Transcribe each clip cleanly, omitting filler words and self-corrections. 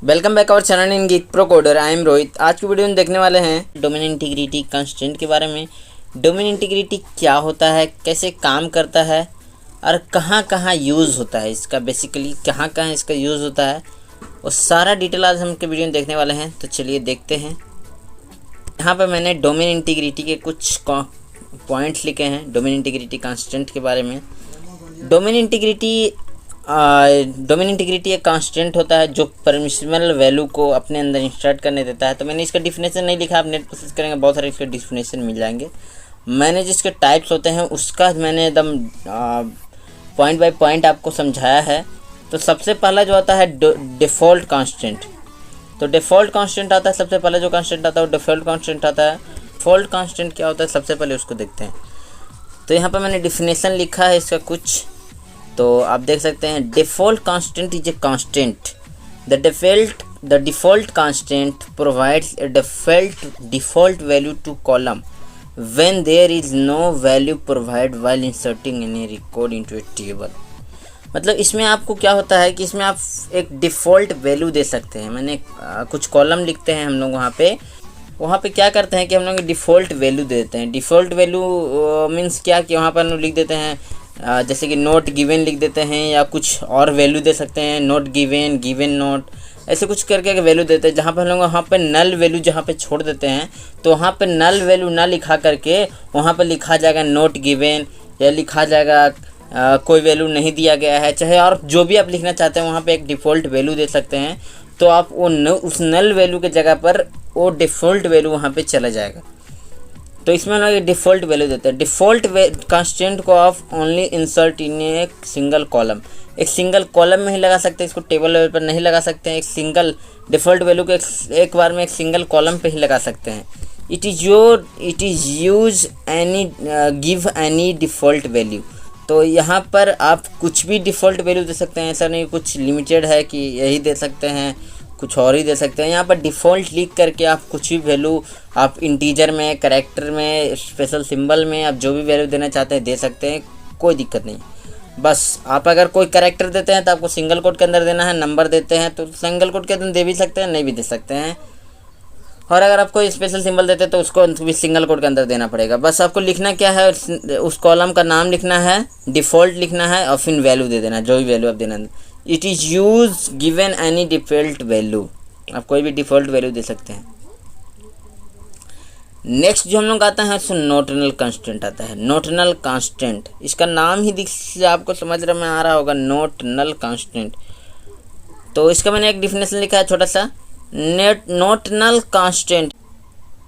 Welcome back our channel in geek pro coder. I am Rohit. आज की video में देखने वाले हैं डोमेन इंटीग्रिटी कंस्ट्रेंट के बारे में। डोमेन इंटीग्रिटी क्या होता है, कैसे काम करता है और कहाँ कहाँ यूज़ होता है इसका, बेसिकली कहाँ कहाँ इसका यूज़ होता है, वो सारा डिटेल आज हम के वीडियो में देखने वाले हैं। तो चलिए देखते हैं। यहाँ पर मैंने डोमेन इंटीग्रिटी के कुछ पॉइंट्स लिखे हैं डोमेन इंटीग्रिटी कंस्ट्रेंट के बारे में। डोमेन इंटीग्रिटी एक कांस्टेंट होता है जो परमिसिबल वैल्यू को अपने अंदर इंसर्ट करने देता है। तो मैंने इसका डिफिनेशन नहीं लिखा, आप नेट पर सर्च करेंगे बहुत सारे इसके डिफिनेशन मिल जाएंगे। मैंने जिसके टाइप्स होते हैं उसका मैंने एकदम पॉइंट बाय पॉइंट आपको समझाया है। तो सबसे पहला जो आता है डिफ़ॉल्ट कांस्टेंट। तो डिफ़ॉल्ट कांस्टेंट आता है, सबसे पहले जो कांस्टेंट आता है वो डिफ़ॉल्ट कांस्टेंट आता है। डिफ़ॉल्ट कांस्टेंट क्या होता है सबसे पहले उसको देखते हैं। तो यहाँ पर मैंने डिफिनेशन लिखा है इसका कुछ, तो आप देख सकते हैं। Default constant is a constant. The default constant provides a default value to column when there is no value provide while inserting any record into a table. मतलब इसमें आपको क्या होता है कि इसमें आप एक डिफ़ॉल्ट वैल्यू दे सकते हैं। मैंने कुछ कॉलम लिखते हैं हम लोग वहाँ पे क्या करते हैं कि हम लोग डिफ़ॉल्ट वैल्यू देते हैं। डिफ़ॉल्ट वैल्यू मीन्स क्या कि वहाँ पर हम लोग लिख देते हैं जैसे कि नोट गिवन लिख देते हैं, या कुछ और वैल्यू दे सकते हैं, नोट गिवन, गिवन नोट, ऐसे कुछ करके वैल्यू देते हैं। जहाँ पर हम लोग वहाँ पे नल वैल्यू जहाँ पे छोड़ देते हैं, तो वहाँ पे नल वैल्यू ना लिखा करके वहाँ पे लिखा जाएगा नोट गिवन, या लिखा जाएगा कोई वैल्यू नहीं दिया गया है, चाहे और जो भी आप लिखना चाहते हैं वहाँ पे एक डिफ़ॉल्ट वैल्यू दे सकते हैं। तो आप वो उस नल वैल्यू के जगह पर वो डिफ़ॉल्ट वैल्यू वहाँ पे चला जाएगा। तो इसमें हम लोग डिफ़ॉल्ट वैल्यू देते हैं। डिफ़ॉल्ट कांस्टेंट को आप only insert in a single column, एक सिंगल कॉलम में ही लगा सकते हैं, इसको टेबल लेवल पर नहीं लगा सकते हैं। एक सिंगल डिफ़ॉल्ट वैल्यू को एक बार में एक सिंगल कॉलम पे ही लगा सकते हैं। It is use any give any default value. तो यहाँ पर आप कुछ भी डिफ़ॉल्ट वैल्यू दे सकते हैं, ऐसा नहीं कुछ लिमिटेड है कि यही दे सकते हैं, कुछ और ही दे सकते हैं। यहाँ पर डिफ़ॉल्ट लिख करके आप कुछ भी वैल्यू, आप इंटीजर में, कैरेक्टर में, स्पेशल सिंबल में आप जो भी वैल्यू देना चाहते हैं दे सकते हैं, कोई दिक्कत नहीं। बस आप अगर कोई कैरेक्टर देते हैं तो आपको सिंगल कोट के अंदर देना है, नंबर देते हैं तो सिंगल कोट के अंदर दे भी सकते हैं, नहीं भी दे सकते हैं। और अगर आप कोई स्पेशल सिंबल देते हैं तो उसको भी सिंगल कोट के अंदर देना पड़ेगा। बस आपको लिखना क्या है, उस कॉलम का नाम लिखना है, डिफ़ॉल्ट लिखना है और फिर वैल्यू दे देना, जो भी वैल्यू आप देना। It is use given any default value, आप कोई भी डिफ़ॉल्ट वैल्यू दे सकते हैं। नेक्स्ट जो हम लोग आता है सो नोटनल कांस्टेंट आता है। नोटनल कांस्टेंट, इसका नाम ही आपको समझ में आ रहा होगा, नोटनल कांस्टेंट। तो इसका मैंने एक डिफिनेशन लिखा है छोटा सा। नोटनल कांस्टेंट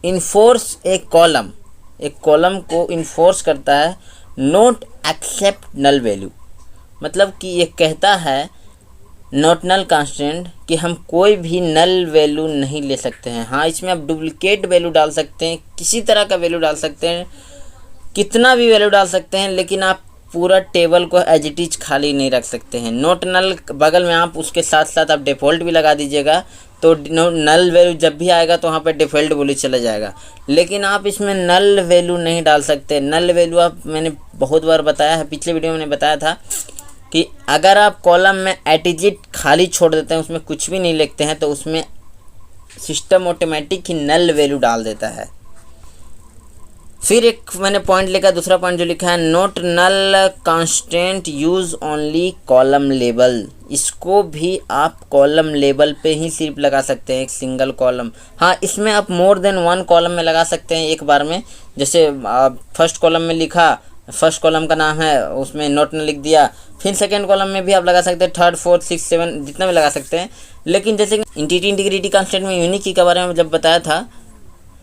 इन्फोर्स एक कॉलम को इन्फोर्स करता है, नोट एक्सेप्ट नल वैल्यू। मतलब कि ये कहता है नोटनल कांस्टेंट कि हम कोई भी नल वैल्यू नहीं ले सकते हैं। हाँ, इसमें आप डुप्लीकेट वैल्यू डाल सकते हैं, किसी तरह का वैल्यू डाल सकते हैं, कितना भी वैल्यू डाल सकते हैं, लेकिन आप पूरा टेबल को एज इट इज खाली नहीं रख सकते हैं। नोटनल बगल में आप उसके साथ साथ आप डिफ़ॉल्ट भी लगा दीजिएगा, तो नल वैल्यू जब भी आएगा तो वहाँ पर डिफ़ॉल्ट वैल्यू चला जाएगा। लेकिन आप इसमें नल वैल्यू नहीं डाल सकते। नल वैल्यू आप, मैंने बहुत बार बताया है, पिछले वीडियो में मैंने बताया था कि अगर आप कॉलम में एटिजिट खाली छोड़ देते हैं, उसमें कुछ भी नहीं लिखते हैं, तो उसमें सिस्टम ऑटोमेटिक ही नल वैल्यू डाल देता है। फिर एक मैंने पॉइंट लिखा, दूसरा पॉइंट जो लिखा है, not null constant use only column लेबल। इसको भी आप कॉलम लेबल पे ही सिर्फ लगा सकते हैं, एक सिंगल कॉलम। हाँ, इसमें आप मोर देन वन कॉलम में लगा सकते हैं एक बार में। जैसे फर्स्ट कॉलम में लिखा, फर्स्ट कॉलम का नाम है, उसमें नोट न लिख दिया, फिर सेकंड कॉलम में भी आप लगा सकते हैं, थर्ड, फोर्थ, सिक्स, सेवन, जितना भी लगा सकते हैं। लेकिन जैसे इंटीग्रिटी कांस्टेंट में यूनिक की के बारे में जब बताया था,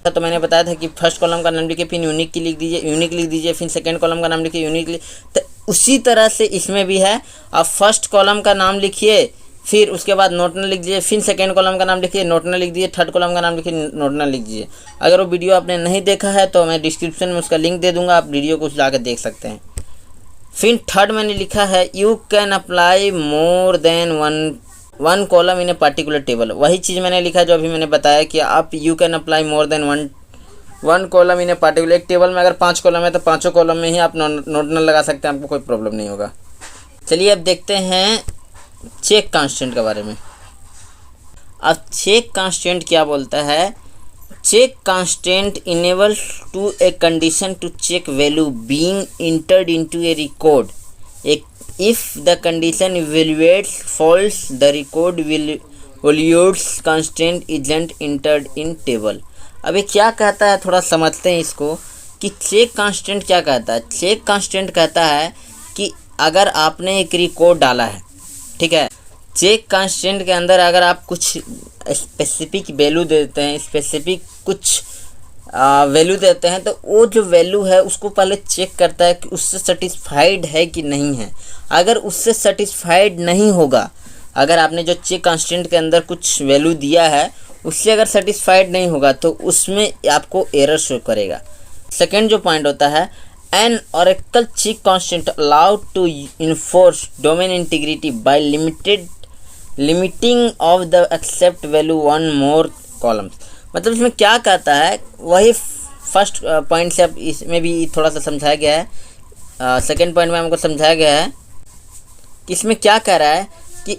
तो मैंने बताया था कि फर्स्ट कॉलम का नाम लिखिए, फिर यूनिक लिख दीजिए, फिर सेकंड कॉलम का नाम लिखिए, यूनिक। तो उसी तरह से इसमें भी है, आप फर्स्ट कॉलम का नाम लिखिए, फिर उसके बाद नोटनल लिख दीजिए, फिर सेकंड कॉलम का नाम लिखिए, नोटनल लिख दीजिए, थर्ड कॉलम का नाम लिखिए, नोटनल लिख दीजिए। अगर वो वीडियो आपने नहीं देखा है तो मैं डिस्क्रिप्शन में उसका लिंक दे दूँगा, आप वीडियो को जाकर देख सकते हैं। फिर थर्ड मैंने लिखा है, you can apply more than one column in a particular table. वही चीज़ मैंने लिखा जो अभी मैंने बताया कि आप you can apply more than one column in a particular. एक टेबल में अगर 5 कॉलम है तो 5 कॉलम में ही आप नोटनल लगा सकते हैं, आपको कोई प्रॉब्लम नहीं होगा। चलिए अब देखते हैं चेक कांस्टेंट के बारे में। अब चेक कांस्टेंट क्या बोलता है, check constant enables to a condition to check value being entered into a record, if the condition evaluates false the record values constant isn't entered in table. अब ये क्या कहता है, थोड़ा समझते हैं इसको कि चेक कांस्टेंट क्या कहता है। चेक कांस्टेंट कहता है कि अगर आपने एक रिकॉर्ड डाला है, ठीक है, चेक कांस्टेंट के अंदर अगर आप कुछ स्पेसिफिक वैल्यू देते हैं, स्पेसिफिक कुछ वैल्यू देते हैं, तो वो जो वैल्यू है उसको पहले चेक करता है कि उससे सेटिस्फाइड है कि नहीं है। अगर उससे सेटिस्फाइड नहीं होगा, अगर आपने जो चेक कांस्टेंट के अंदर कुछ वैल्यू दिया है उससे अगर सेटिस्फाइड नहीं होगा तो उसमें आपको एरर शो करेगा। सेकेंड जो पॉइंट होता है, an Oracle check constant allowed to enforce domain integrity by limiting of the accept value one more columns. मतलब इसमें क्या कहता है, वही फर्स्ट पॉइंट से अब इसमें भी थोड़ा सा समझाया गया है। सेकेंड पॉइंट में हमको समझाया गया है कि इसमें क्या कह रहा है कि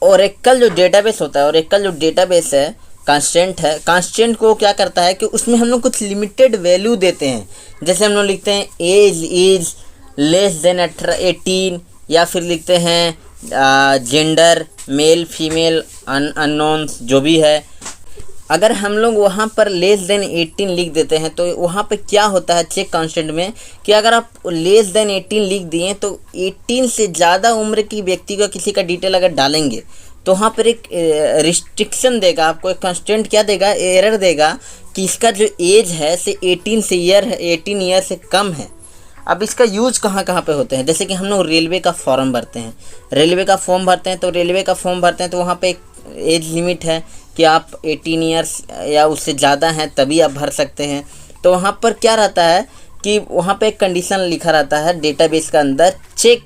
ओरेकल जो डेटाबेस होता है, ओरेकल जो डेटाबेस है, कांस्टेंट है, कांस्टेंट को क्या करता है कि उसमें हम लोग कुछ लिमिटेड वैल्यू देते हैं। जैसे हम लोग लिखते हैं एज इज लेस देन 18, या फिर लिखते हैं जेंडर मेल फीमेल अननोन्स जो भी है। अगर हम लोग वहाँ पर लेस देन 18 लिख देते हैं तो वहाँ पे क्या होता है चेक कांस्टेंट में कि अगर आप लेस देन 18 लिख दिए तो 18 से ज़्यादा उम्र की व्यक्ति का किसी का डिटेल अगर डालेंगे तो वहाँ पर एक रिस्ट्रिक्शन देगा, आपको एक कांस्टेंट क्या देगा, एरर देगा कि इसका जो एज है से 18 ईयर से कम है। अब इसका यूज कहाँ कहाँ पे होते हैं, जैसे कि हम लोग रेलवे का फॉर्म भरते हैं, तो वहाँ पे एक एज लिमिट है कि आप 18 ईयर्स या उससे ज़्यादा हैं तभी आप भर सकते हैं। तो वहाँ पर क्या रहता है कि वहाँ पे एक कंडीशन लिखा रहता है डेटाबेस का अंदर, check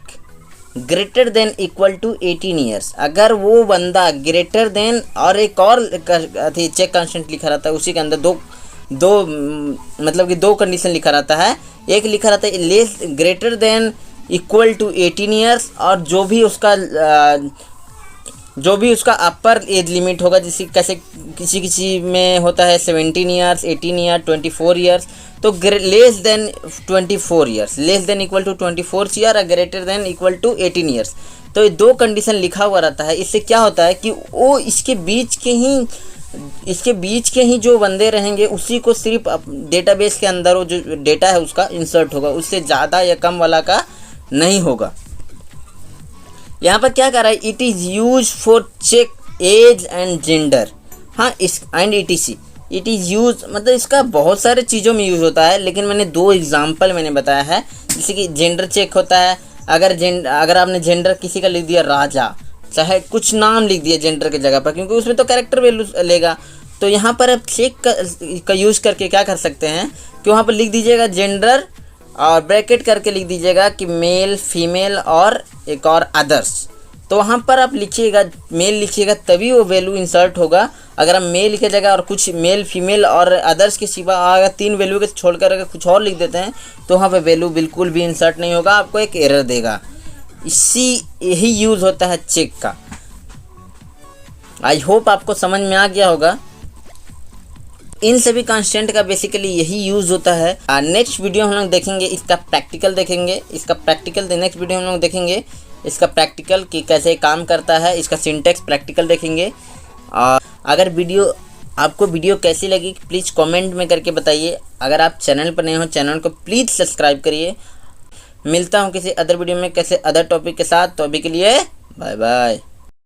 greater than equal to 18 years. अगर वो बंदा ग्रेटर देन और एक और चेक कांस्टेंट लिखा रहता है, उसी के अंदर दो मतलब कि दो कंडीशन लिखा रहता है। एक लिखा रहता है less greater than equal to 18 years, और जो भी उसका अपर एज लिमिट होगा, जैसे कैसे किसी में होता है 17 ईयर्स, 18 ईयर, 24 ईयर्स, तो less than 24 years, less than equal to 24 year और greater than equal to 18 years. तो ये दो कंडीशन लिखा हुआ रहता है। इससे क्या होता है कि वो इसके बीच के ही जो बंदे रहेंगे उसी को सिर्फ डेटाबेस के अंदर वो जो डेटा है उसका इंसर्ट होगा, उससे ज़्यादा या कम वाला का नहीं होगा। यहाँ पर क्या कर रहा है, it is use for check age and gender, हाँ इस and ETC। It is use मतलब इसका बहुत सारे चीज़ों में यूज़ होता है, लेकिन मैंने दो एग्जांपल बताया है। जैसे कि जेंडर चेक होता है, अगर आपने जेंडर किसी का लिख दिया राजा, चाहे कुछ नाम लिख दिया जेंडर की जगह पर, क्योंकि उसमें तो कैरेक्टर वैल्यू लेगा, तो यहाँ पर आप चेक का यूज़ करके क्या कर सकते हैं कि वहाँ पर लिख दीजिएगा जेंडर और ब्रैकेट करके लिख दीजिएगा कि मेल फीमेल और एक और अदर्स। तो वहाँ पर आप लिखिएगा मेल लिखिएगा तभी वो वैल्यू इंसर्ट होगा। अगर आप मेल की जगह और कुछ मेल फीमेल और अदर्स के सिवा अगर 3 वैल्यू के छोड़कर अगर कुछ और लिख देते हैं तो वहाँ पर वैल्यू बिल्कुल भी इंसर्ट नहीं होगा, आपको एक एरर देगा। यही यूज़ होता है चेक का। आई होप आपको समझ में आ गया होगा। इन सभी कांस्टेंट का बेसिकली यही यूज़ होता है। नेक्स्ट वीडियो हम लोग देखेंगे इसका प्रैक्टिकल नेक्स्ट वीडियो हम लोग देखेंगे इसका प्रैक्टिकल कि कैसे काम करता है, इसका सिंटेक्स प्रैक्टिकल देखेंगे। और अगर आपको वीडियो कैसी लगी प्लीज़ कमेंट में करके बताइए। अगर आप चैनल पर नए हो चैनल को प्लीज़ सब्सक्राइब करिए। मिलता हूँ किसी अदर वीडियो में कैसे अदर टॉपिक के साथ, तो अभी के लिए बाय बाय।